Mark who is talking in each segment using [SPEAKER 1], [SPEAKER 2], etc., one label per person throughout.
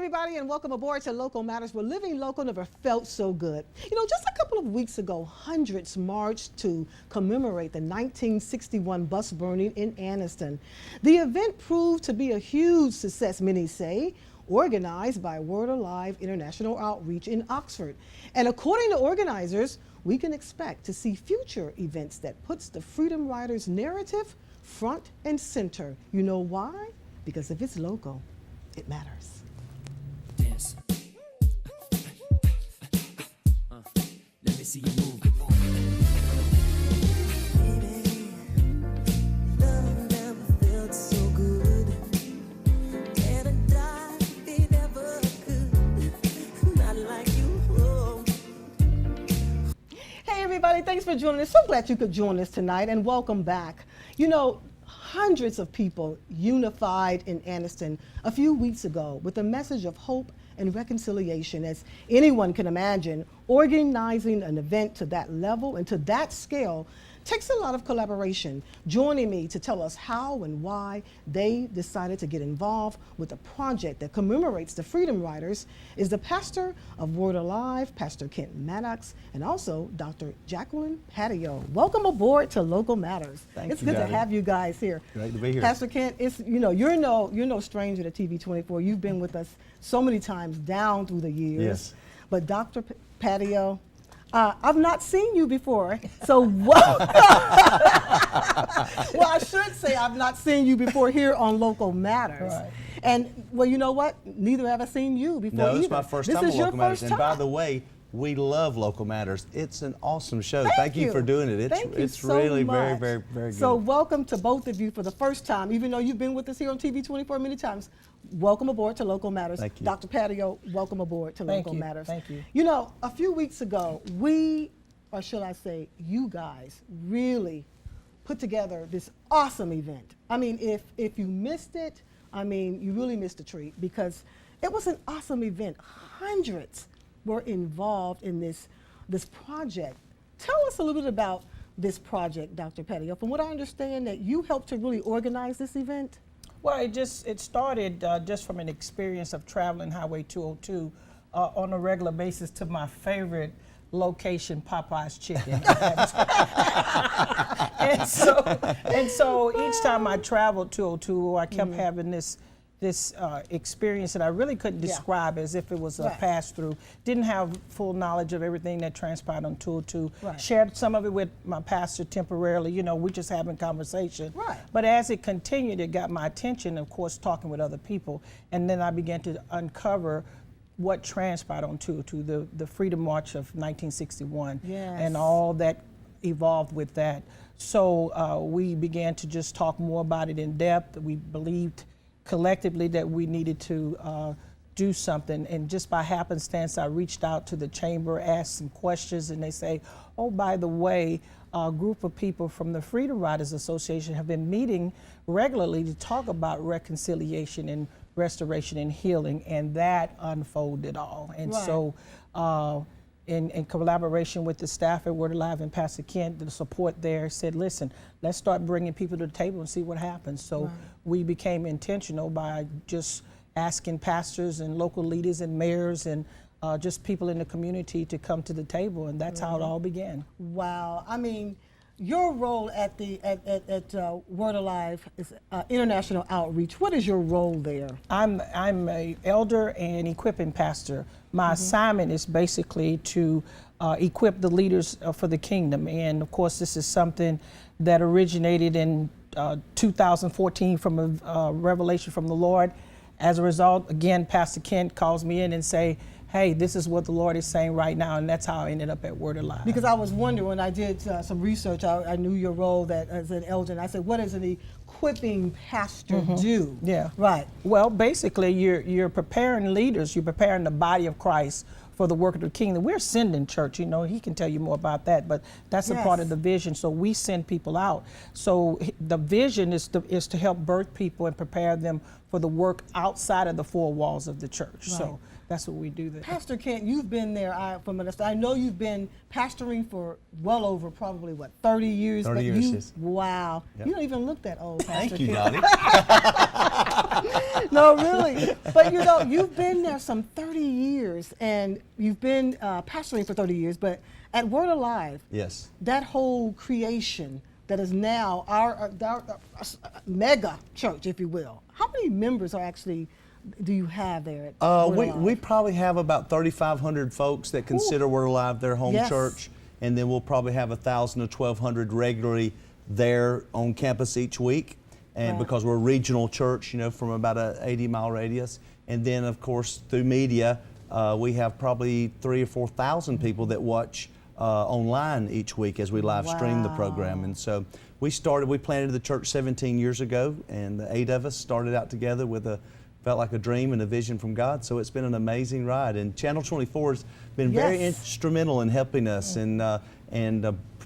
[SPEAKER 1] everybody, and welcome aboard to Local Matters, where living local never felt so good. You know, just a couple of weeks ago, hundreds marched to commemorate the 1961 bus burning in Anniston. The event proved to be a huge success, many say, organized by Word Alive International Outreach in Oxford. And according to organizers, we can expect to see future events that puts the Freedom Riders narrative front and center. You know why? Because if it's local, it matters.
[SPEAKER 2] Dance. Let me see you move. Baby, love never felt so good. Can't die, it never could. Not like you. Oh.
[SPEAKER 1] Hey everybody, thanks for joining us. So glad you could join us tonight, and welcome back. You know, hundreds of people unified in Anniston a few weeks ago with a message of hope and reconciliation. As anyone can imagine, organizing an event to that level and to that scale takes a lot of collaboration. Joining me to tell us how and why they decided to get involved with a project that commemorates the Freedom Riders is the pastor of Word Alive, Pastor Kent Maddox, and also Dr. Jacqueline Patio. Welcome aboard to Local Matters. It's good to have you guys here.
[SPEAKER 3] Great to be here.
[SPEAKER 1] Pastor Kent, you're no stranger to TV24. You've been with us so many times down through the years.
[SPEAKER 3] Yes.
[SPEAKER 1] But Dr. Patio, I've not seen you before, so well, I should say I've not seen you before here on Local Matters.
[SPEAKER 3] Right.
[SPEAKER 1] And well, you know what? Neither have I seen you before
[SPEAKER 3] No,
[SPEAKER 1] either.
[SPEAKER 3] this is my first time on Local Matters. And by the way, we love Local Matters. It's an awesome show. Thank you for doing it. It's
[SPEAKER 1] so
[SPEAKER 3] really
[SPEAKER 1] much.
[SPEAKER 3] very good.
[SPEAKER 1] So welcome to both of you for the first time, even though you've been with us here on TV24 many times. Welcome aboard to Local Matters.
[SPEAKER 3] Thank you.
[SPEAKER 1] Dr. Patio, welcome aboard to Local Matters.
[SPEAKER 4] Thank you.
[SPEAKER 1] You know, a few weeks ago, we, or should I say, you guys really put together this awesome event. I mean, if you missed it, I mean, you really missed a treat, because it was an awesome event. Hundreds were involved in this project. Tell us a little bit about this project, Dr. Patio. From what I understand, that you helped to really organize this event.
[SPEAKER 4] Well, it started just from an experience of traveling Highway 202 on a regular basis to my favorite location, Popeye's Chicken. and so each time I traveled 202, I kept having this experience that I really couldn't describe as if it was a pass-through. Didn't have full knowledge of everything that transpired on 202.
[SPEAKER 1] Right.
[SPEAKER 4] Shared some of it with my pastor temporarily, you know, we're just having conversation.
[SPEAKER 1] Right.
[SPEAKER 4] But as it continued, it got my attention, of course, talking with other people. And then I began to uncover what transpired on 202, the Freedom March of 1961, and all that evolved with that. So we began to just talk more about it in depth. We believed collectively that we needed to do something, and just by happenstance I reached out to the chamber, asked some questions, and they say, oh, by the way, a group of people from the Freedom Riders Association have been meeting regularly to talk about reconciliation and restoration and healing, and that unfolded all. And so in collaboration with the staff at Word Alive and Pastor Kent, the support there said, listen, let's start bringing people to the table and see what happens. So we became intentional by just asking pastors and local leaders and mayors and just people in the community to come to the table, and that's how it all began.
[SPEAKER 1] Wow. I mean, your role at Word Alive is international outreach. What is your role there?
[SPEAKER 4] I'm an elder and equipping pastor. My assignment is basically to equip the leaders for the kingdom. And of course, this is something that originated in 2014 from a revelation from the Lord. As a result, again, Pastor Kent calls me in and say, hey, this is what the Lord is saying right now, and that's how I ended up at Word Alive.
[SPEAKER 1] Because I was wondering, when I did some research, I knew your role that as an elder, and I said, what does an equipping pastor do?
[SPEAKER 4] Yeah.
[SPEAKER 1] Right.
[SPEAKER 4] Well, basically, you're preparing leaders, you're preparing the body of Christ for the work of the kingdom. We're sending church, you know, he can tell you more about that, but that's a part of the vision, so we send people out. So the vision is to help birth people and prepare them for the work outside of the four walls of the church. Right. So that's what we do there.
[SPEAKER 1] Pastor Kent, you've been there, I know you've been pastoring for well over probably, what, 30 years?
[SPEAKER 3] 30 years, yes.
[SPEAKER 1] Wow. Yep. You don't even look that old, Pastor
[SPEAKER 3] Thank you,
[SPEAKER 1] Kent.
[SPEAKER 3] Dottie.
[SPEAKER 1] No, really. But you know, you've been there some 30 years, and you've been pastoring for 30 years. But at Word Alive,
[SPEAKER 3] Yes.
[SPEAKER 1] that whole creation that is now our mega church, if you will. How many members are actually do you have there at Word Alive?
[SPEAKER 3] We probably have about 3,500 folks that consider Word Alive their home
[SPEAKER 1] Yes.
[SPEAKER 3] church, and then we'll probably have 1,000 to 1,200 regularly there on campus each week. And
[SPEAKER 1] Right.
[SPEAKER 3] because we're a regional church, you know, from about a 80-mile radius, and then of course through media, we have probably 3,000 or 4,000 people that watch online each week as we live stream the program.
[SPEAKER 1] Wow.
[SPEAKER 3] And so we planted the church 17 years ago, and the 8 of us started out together with felt like a dream and a vision from God. So it's been an amazing ride. And Channel 24 has been very
[SPEAKER 1] Yes.
[SPEAKER 3] instrumental in helping us and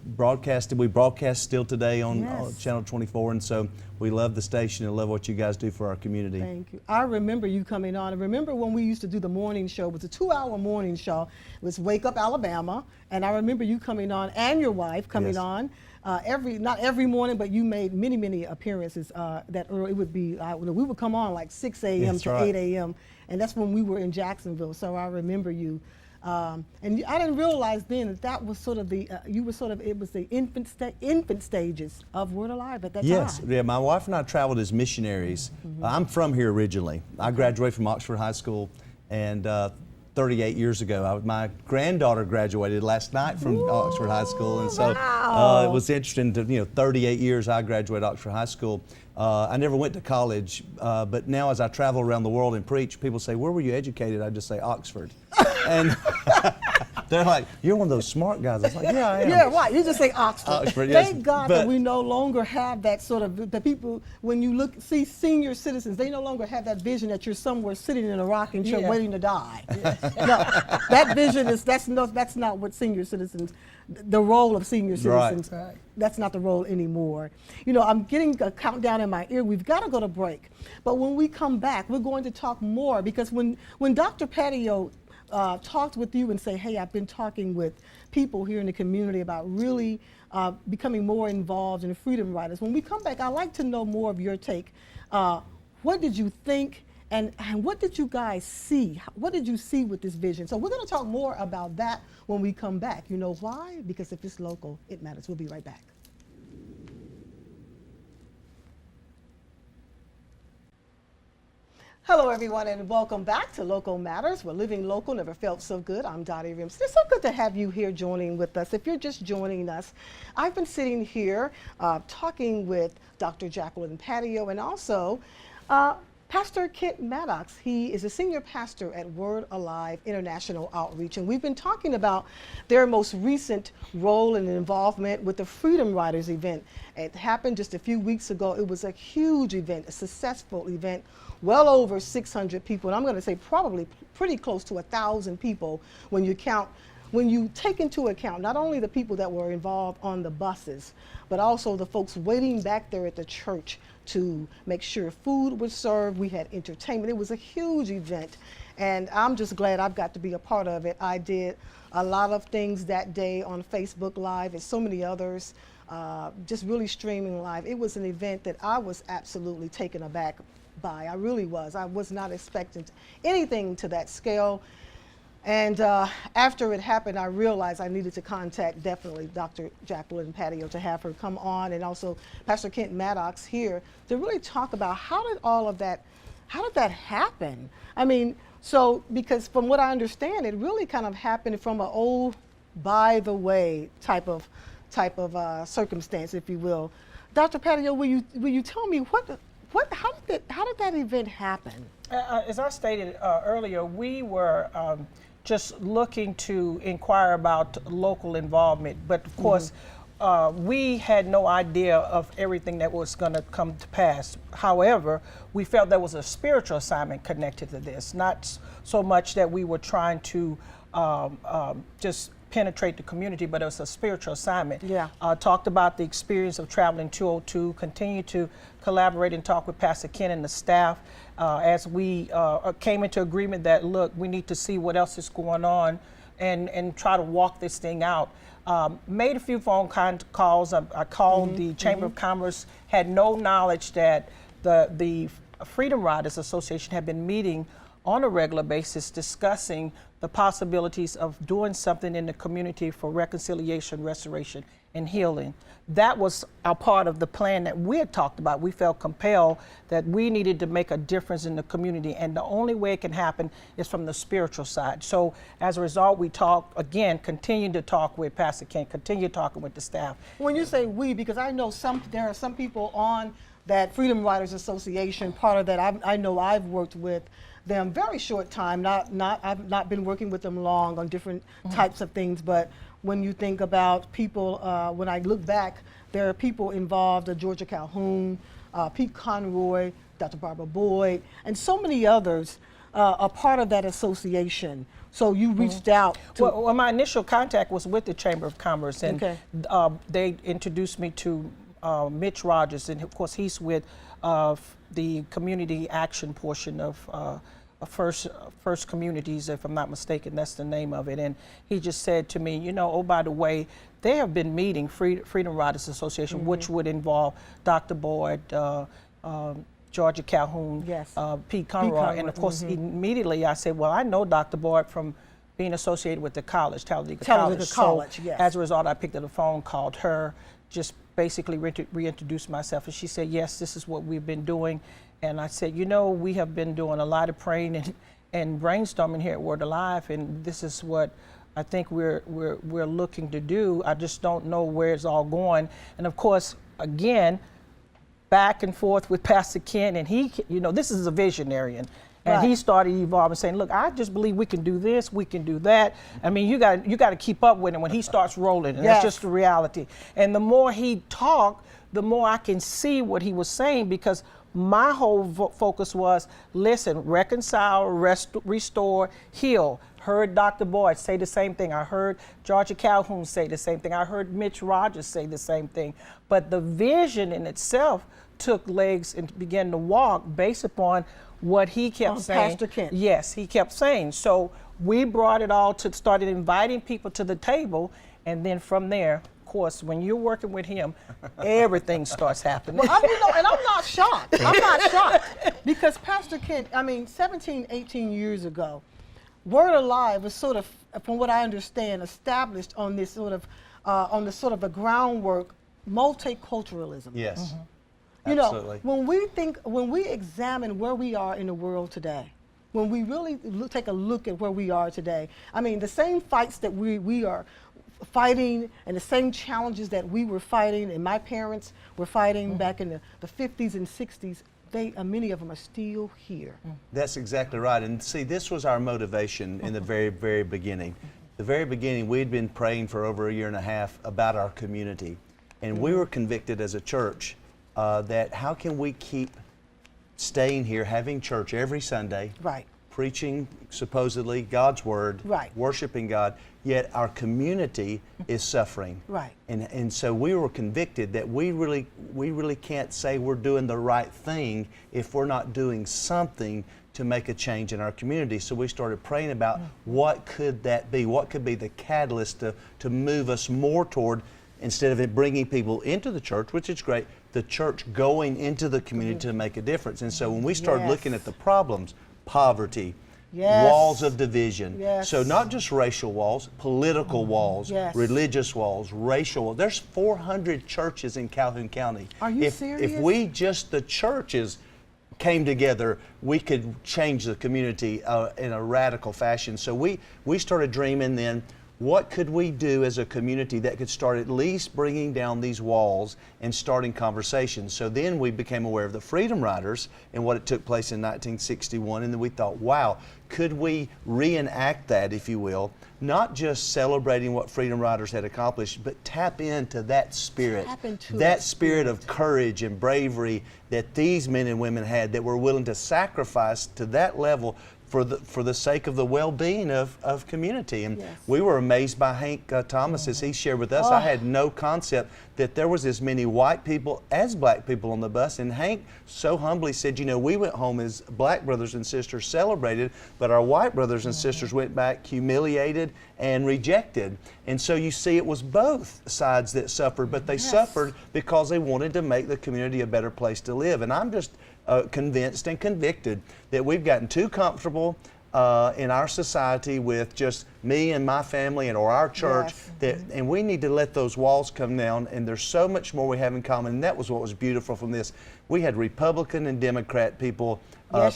[SPEAKER 3] broadcasted. We broadcast still today on
[SPEAKER 1] Yes.
[SPEAKER 3] Channel 24, and so we love the station and love what you guys do for our community.
[SPEAKER 1] Thank you. I remember you coming on. I remember when we used to do the morning show. It was a 2-hour morning show. It was Wake Up Alabama, and I remember you coming on and your wife coming
[SPEAKER 3] Yes.
[SPEAKER 1] on. Not every morning, but you made many appearances that early. It would be, we would come on like 6 a.m.
[SPEAKER 3] That's
[SPEAKER 1] to
[SPEAKER 3] right.
[SPEAKER 1] 8 a.m. And that's when we were in Jacksonville. So I remember you. And I didn't realize then that was sort of it was the infant stages of Word Alive at that
[SPEAKER 3] Yes,
[SPEAKER 1] time.
[SPEAKER 3] yeah. My wife and I traveled as missionaries. I'm from here originally. I graduated from Oxford High School, and 38 years ago, my granddaughter graduated last night from Oxford High School, and so
[SPEAKER 1] Wow.
[SPEAKER 3] it was interesting to 38 years I graduated Oxford High School. I never went to college, but now as I travel around the world and preach, people say, "Where were you educated?" I just say Oxford, and they're like, "You're one of those smart guys." I was like, "Yeah, I am."
[SPEAKER 1] Yeah, right. You just say Oxford.
[SPEAKER 3] Oxford, yes,
[SPEAKER 1] Thank God
[SPEAKER 3] but-
[SPEAKER 1] that we no longer have that sort of, the people, when you see senior citizens, they no longer have that vision that you're somewhere sitting in a rocking chair
[SPEAKER 4] Yeah.
[SPEAKER 1] waiting to die. No, that vision that's not what senior citizens, the role of senior
[SPEAKER 3] Right.
[SPEAKER 1] citizens,
[SPEAKER 4] Right.
[SPEAKER 1] that's not the role anymore. You know, I'm getting a countdown in my ear. We've got to go to break. But when we come back, we're going to talk more, because when Dr. Patio talked with you and say, hey, I've been talking with people here in the community about really becoming more involved in freedom riders. When we come back, I'd like to know more of your take. What did you think, and what did you guys see? What did you see with this vision? So we're going to talk more about that when we come back. You know why? Because if it's local, it matters. We'll be right back. Hello, everyone, and welcome back to Local Matters. We're living local, never felt so good. I'm Dottie Rims. It's so good to have you here joining with us. If you're just joining us, I've been sitting here talking with Dr. Jacqueline Patio and also Pastor Kent Maddox. He is a senior pastor at Word Alive International Outreach, and we've been talking about their most recent role and involvement with the Freedom Riders event. It happened just a few weeks ago. It was a huge event, a successful event, well over 600 people, and I'm going to say probably pretty close to 1,000 people when you take into account not only the people that were involved on the buses, but also the folks waiting back there at the church to make sure food was served. We had entertainment. It was a huge event, and I'm just glad I've got to be a part of it. I did a lot of things that day on Facebook Live and so many others, just really streaming live. It was an event that I was absolutely taken aback by. I really was. I was not expecting anything to that scale. And after it happened, I realized I needed to contact definitely Dr. Jacqueline Patio to have her come on, and also Pastor Kent Maddox here to really talk about how did that happen? I mean, so because from what I understand, it really kind of happened from an old by the way type of circumstance, if you will. Dr. Patio, will you tell me how did that event happen?
[SPEAKER 4] As I stated earlier, we were just looking to inquire about local involvement, but of course, we had no idea of everything that was going to come to pass. However, we felt there was a spiritual assignment connected to this, not so much that we were trying to just penetrate the community, but it was a spiritual assignment.
[SPEAKER 1] Yeah.
[SPEAKER 4] Talked about the experience of traveling 202, continued to collaborate and talk with Pastor Ken and the staff as we came into agreement that, look, we need to see what else is going on and try to walk this thing out. Made a few phone calls. I called the Chamber of Commerce, had no knowledge that the Freedom Riders Association have been meeting on a regular basis discussing the possibilities of doing something in the community for reconciliation, restoration, and healing. That was a part of the plan that we had talked about. We felt compelled that we needed to make a difference in the community, and the only way it can happen is from the spiritual side. So as a result, we continue to talk with Pastor Kent, continue talking with the staff.
[SPEAKER 1] When you say we, because I know there are some people on that Freedom Riders Association, part of that, I know I've worked with them very short time, I've not been working with them long on different types of things, but when you think about people, when I look back, there are people involved, Georgia Calhoun, Pete Conroy, Dr. Barbara Boyd, and so many others are part of that association. So you reached out to...
[SPEAKER 4] Well, my initial contact was with the Chamber of Commerce, and they introduced me to Mitch Rogers, and of course he's with the community action portion of First Communities, if I'm not mistaken, that's the name of it. And he just said to me, you know, oh, by the way, they have been meeting, Freedom Riders Association, which would involve Dr. Boyd, Georgia Calhoun, Pete Conroy, and of course immediately I said, well, I know Dr. Boyd from being associated with the college, Talladega College. So as a result, I picked up the phone, called her, just basically reintroduced myself, and she said, yes, this is what we've been doing. And I said, you know, we have been doing a lot of praying and brainstorming here at Word Alive, and this is what I think we're looking to do. I just don't know where it's all going. And of course, again, back and forth with Pastor Kent, and he, you know, this is a visionary, and he started evolving, saying, look, I just believe we can do this, we can do that. I mean, you got to keep up with him when he starts rolling, and that's just the reality. And the more he talked, the more I can see what he was saying, because my whole focus was, listen, reconcile, restore, heal. Heard Dr. Boyd say the same thing. I heard Georgia Calhoun say the same thing. I heard Mitch Rogers say the same thing. But the vision in itself took legs and began to walk based upon what he kept saying.
[SPEAKER 1] Pastor Kent.
[SPEAKER 4] Yes, he kept saying. So we brought it all to, started inviting people to the table, and then from there, course, when you're working with him, everything starts happening.
[SPEAKER 1] Well, and I'm not shocked. I'm not shocked. Because Pastor Kent, I mean, 17, 18 years ago, Word Alive was sort of, from what I understand, established on this sort of, the groundwork, multiculturalism.
[SPEAKER 3] Yes.
[SPEAKER 1] You
[SPEAKER 3] Absolutely.
[SPEAKER 1] know, when we examine where we are in the world today, when we really take a look at where we are today, I mean, the same fights that we are fighting and the same challenges that we were fighting and my parents were fighting back in the 50s and 60s, many of them are still here.
[SPEAKER 3] That's exactly right. And see, this was our motivation in the very, very beginning. The very beginning, we'd been praying for over a year and a half about our community. And we were convicted as a church that how can we keep staying here, having church every Sunday, preaching supposedly God's word, worshiping God, yet our community is suffering. And so we were convicted that we really can't say we're doing the right thing if we're not doing something to make a change in our community. So we started praying about what could that be? What could be the catalyst to move us more toward, instead of it bringing people into the church, which is great, the church going into the community to make a difference. And so when we started looking at the problems, poverty, walls of division. So not just racial walls, political walls, religious walls, racial walls. There's 400 churches in Calhoun County.
[SPEAKER 1] Are you serious?
[SPEAKER 3] If we just, the churches, came together, we could change the community in a radical fashion. So we started dreaming then, what could we do as a community that could start at least bringing down these walls and starting conversations? So then we became aware of the Freedom Riders and what it took place in 1961, and then we thought, wow, could we reenact that, if you will, not just celebrating what Freedom Riders had accomplished, but tap into that spirit, that spirit of courage and bravery that these men and women had, that were willing to sacrifice to that level for the sake of the well-being of community. And we were amazed by Hank Thomas as he shared with us. I had no concept that there was as many white people as black people on the bus. And Hank so humbly said, you know, we went home as black brothers and sisters celebrated, but our white brothers and sisters went back humiliated and rejected. And so you see, it was both sides that suffered, but they suffered because they wanted to make the community a better place to live. And I'm just convinced and convicted that we've gotten too comfortable in our society with just me and my family or our church, and we need to let those walls come down, and there's so much more we have in common, and that was what was beautiful from this. We had Republican and Democrat people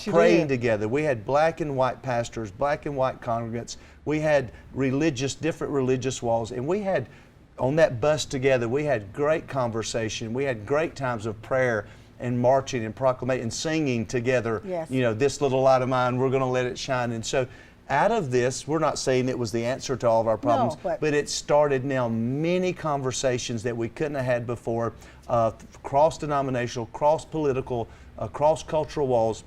[SPEAKER 3] praying together. We had black and white pastors, black and white congregants. We had different religious walls, and we had, on that bus together, we had great conversation. We had great times of prayer and marching and proclamation and singing together. You know, this little light of mine, we're going to let it shine. And so out of this, we're not saying it was the answer to all of our problems, but it started now many conversations that we couldn't have had before, cross-denominational, cross-political, cross-cultural walls.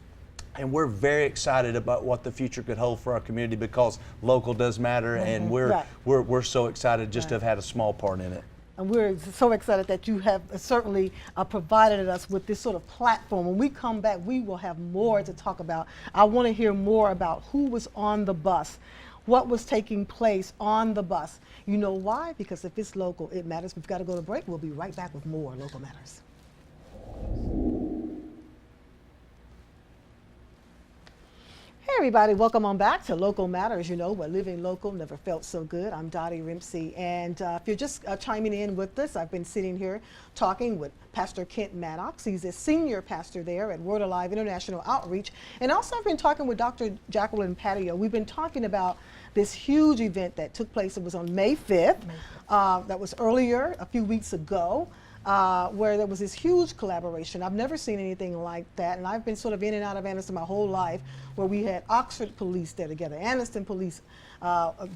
[SPEAKER 3] And we're very excited about what the future could hold for our community, because local does matter, and we're so excited just to have had a small part in it.
[SPEAKER 1] And we're so excited that you have certainly provided us with this sort of platform. When we come back, we will have more to talk about. I want to hear more about who was on the bus, what was taking place on the bus. You know why? Because if it's local, it matters. We've got to go to break. We'll be right back with more Local Matters. Hey everybody, welcome on back to Local Matters. You know, we're living local, never felt so good. I'm Dottie Rimpsey, and if you're just chiming in with us, I've been sitting here talking with Pastor Kent Maddox. He's a senior pastor there at Word Alive International Outreach, and also I've been talking with Dr. Jacqueline Patio. We've been talking about this huge event that took place. It was on May 5th. That was earlier, a few weeks ago. Where there was this huge collaboration. I've never seen anything like that, and I've been sort of in and out of Anniston my whole life, where we had Oxford Police there together, Anniston Police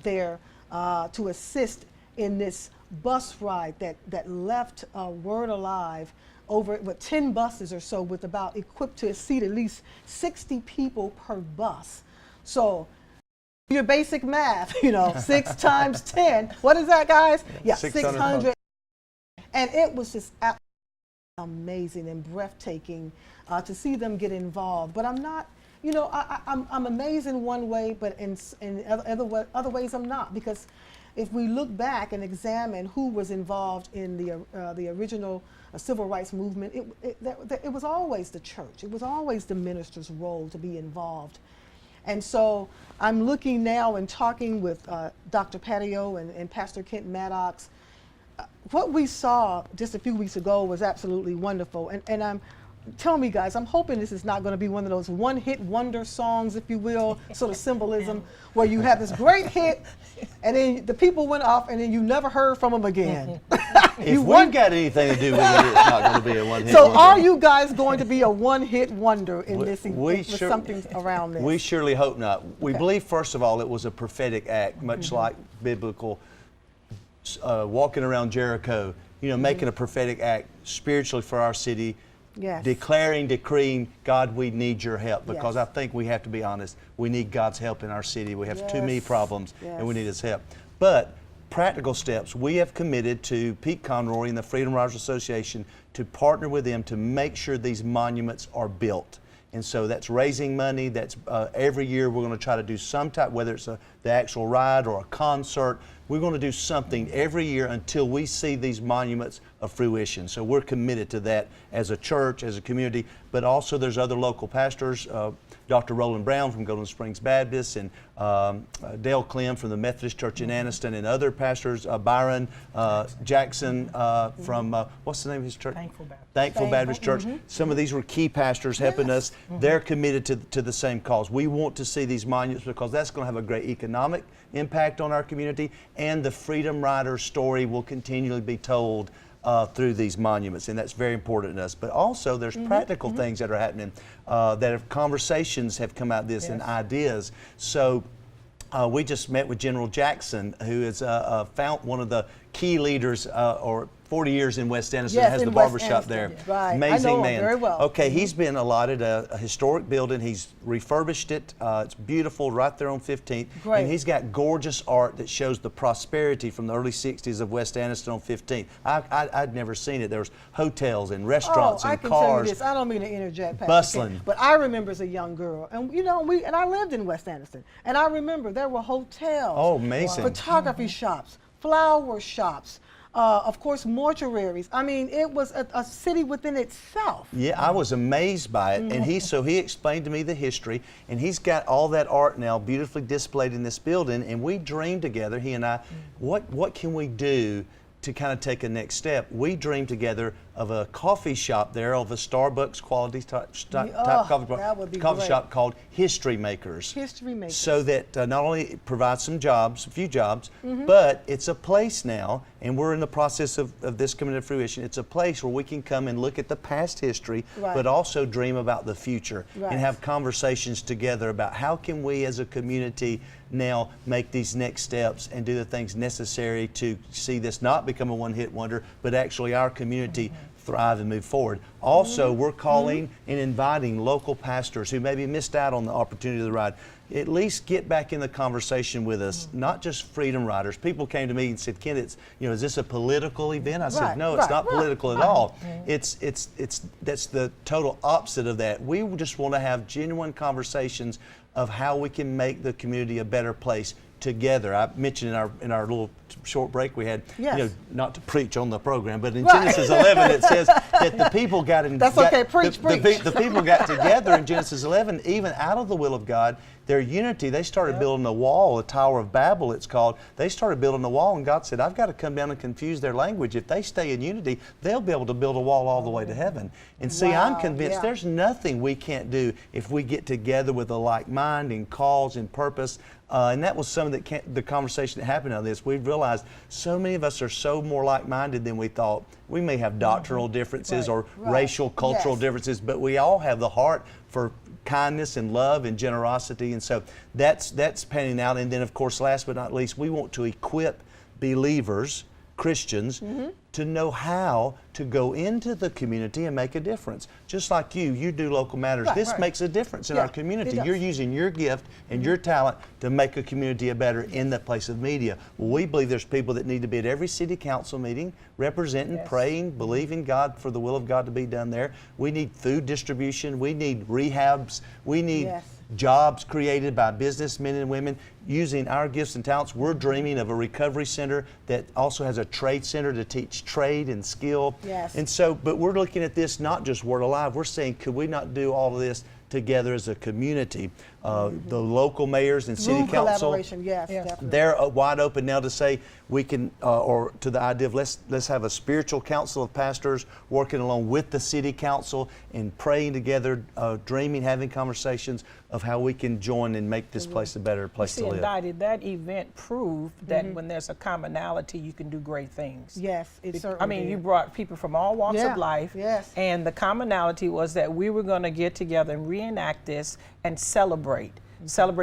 [SPEAKER 1] there to assist in this bus ride that left Word Alive over 10 buses or so, with about equipped to seat at least 60 people per bus. So your basic math, you know, 6 times 10. What is that, guys? Yeah, 600. And it was just amazing and breathtaking to see them get involved. But I'm not, you know, I'm amazed in one way, but in other ways I'm not. Because if we look back and examine who was involved in the original civil rights movement, it was always the church. It was always the minister's role to be involved. And so I'm looking now and talking with Dr. Patio and Pastor Kent Maddox. What we saw just a few weeks ago was absolutely wonderful. And tell me, guys, I'm hoping this is not going to be one of those one-hit wonder songs, if you will, sort of symbolism, where you have this great hit, and then the people went off, and then you never heard from them again.
[SPEAKER 3] If we've got anything to do with it, it's not going to be a one-hit
[SPEAKER 1] so
[SPEAKER 3] wonder.
[SPEAKER 1] Are you guys going to be a one-hit wonder in this event, with something around this?
[SPEAKER 3] We surely hope not. We believe, first of all, it was a prophetic act, much like biblical walking around Jericho, you know, making a prophetic act spiritually for our city, declaring, decreeing, God, we need your help, because I think we have to be honest, we need God's help in our city. We have too many problems, and we need His help. But practical steps, we have committed to Pete Conroy and the Freedom Riders Association to partner with them to make sure these monuments are built. And so that's raising money. That's every year we're going to try to do some type, whether it's the actual ride or a concert. We're going to do something every year until we see these monuments of fruition. So we're committed to that as a church, as a community, but also there's other local pastors, Dr. Roland Brown from Golden Springs Baptist, and Dale Clem from the Methodist Church in Anniston, and other pastors, Byron Jackson from, what's the name of his church? Thankful Baptist Church. Some of these were key pastors helping us. They're committed to the same cause. We want to see these monuments because that's going to have a great economic impact on our community, and the Freedom Rider story will continually be told through these monuments, and that's very important to us. But also there's practical things that are happening, conversations have come out of this, and ideas. So we just met with General Jackson, who is one of the key leaders, or 40 years in West Anniston, has the barbershop there.
[SPEAKER 1] Right.
[SPEAKER 3] Amazing
[SPEAKER 1] I know
[SPEAKER 3] man.
[SPEAKER 1] him very well.
[SPEAKER 3] Okay, he's been allotted a historic building. He's refurbished it. It's beautiful right there on 15th.
[SPEAKER 1] Great.
[SPEAKER 3] And he's got gorgeous art that shows the prosperity from the early 60s of West Anniston on 15th. I'd never seen it. There was hotels and restaurants and
[SPEAKER 1] I can
[SPEAKER 3] cars.
[SPEAKER 1] tell you this. I don't mean to interject, Pastor
[SPEAKER 3] Bustling.
[SPEAKER 1] Kent, but I remember as a young girl, and you know, and I lived in West Anniston, and I remember there were hotels.
[SPEAKER 3] Oh, amazing.
[SPEAKER 1] Photography shops, flower shops, of course, mortuaries. I mean, it was a city within itself.
[SPEAKER 3] Yeah, I was amazed by it, and he explained to me the history, and he's got all that art now beautifully displayed in this building, and we dreamed together, he and I, what can we do to kind of take a next step? We dreamed together of a coffee shop there, of a Starbucks quality type coffee shop called History Makers.
[SPEAKER 1] History Makers.
[SPEAKER 3] So that not only it provides some jobs, a few jobs, but it's a place now, and we're in the process of this coming to fruition. It's a place where we can come and look at the past history, but also dream about the future and have conversations together about how can we as a community now make these next steps and do the things necessary to see this not become a one-hit wonder, but actually our community thrive and move forward. Also, we're calling and inviting local pastors who maybe missed out on the opportunity of the ride, at least get back in the conversation with us, not just Freedom Riders. People came to me and said, Ken, it's, is this a political event? I said, no, it's not political at all. That's the total opposite of that. We just want to have genuine conversations of how we can make the community a better place together. I mentioned in our little short break we had, not to preach on the program, but in Genesis 11 it says that the people got in.
[SPEAKER 1] That's okay. Preach.
[SPEAKER 3] The people got together in Genesis 11, even out of the will of God. Their unity, they started building a wall, a Tower of Babel it's called. They started building a wall, and God said, I've got to come down and confuse their language. If they stay in unity, they'll be able to build a wall all the way to heaven. And see, I'm convinced there's nothing we can't do if we get together with a like mind and cause and purpose. And that was some of the conversation that happened on this. We've realized so many of us are so more like-minded than we thought. We may have doctrinal differences or racial, cultural differences, but we all have the heart for kindness and love and generosity, and so that's panning out. And then, of course, last but not least, we want to equip believers, Christians, to know how to go into the community and make a difference. Just like you do Local Matters. This makes a difference in our community. You're using your gift and your talent to make a community a better in the place of media. Well, we believe there's people that need to be at every city council meeting, representing, praying, believing God for the will of God to be done there. We need food distribution. We need rehabs. We need jobs created by businessmen and women using our gifts and talents. We're dreaming of a recovery center that also has a trade center to teach trade and skill. And so, but we're looking at this not just Word Alive. We're saying, could we not do all of this together as a community? The local mayors and city council, they're wide open now to say we can, or to the idea of let's have a spiritual council of pastors working along with the city council and praying together, dreaming, having conversations of how we can join and make this place a better place to live.
[SPEAKER 4] That event proved that when there's a commonality, you can do great things.
[SPEAKER 1] Yes, it certainly
[SPEAKER 4] I mean, you brought people from all walks of life, and the commonality was that we were going to get together and reenact this and celebrate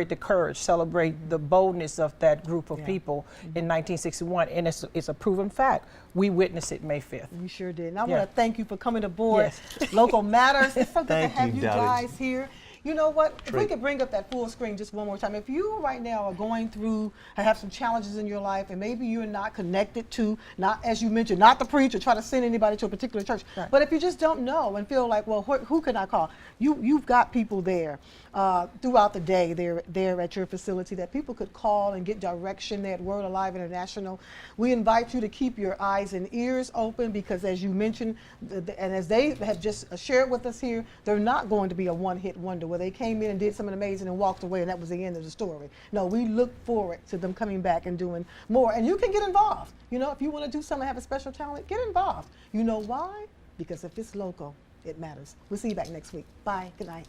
[SPEAKER 4] the courage, celebrate the boldness of that group of people in 1961. And it's a proven fact. We witnessed it May 5th.
[SPEAKER 1] We sure did. And I want to thank you for coming aboard Local Matters. It's so good to have you guys here. You know what? If we could bring up that full screen just one more time. If you right now are going through and have some challenges in your life, and maybe you're not connected to, not as you mentioned, not to preach or try to send anybody to a particular church, but if you just don't know and feel like, well, who can I call? You've got people there throughout the day there at your facility that people could call and get direction there at Word Alive International. We invite you to keep your eyes and ears open, because as you mentioned, and as they have just shared with us here, they're not going to be a one-hit wonder where they came in and did something amazing and walked away and that was the end of the story. No, we look forward to them coming back and doing more. And you can get involved. You know, if you want to do something, have a special talent, get involved. You know why? Because if it's local, it matters. We'll see you back next week. Bye. Good night.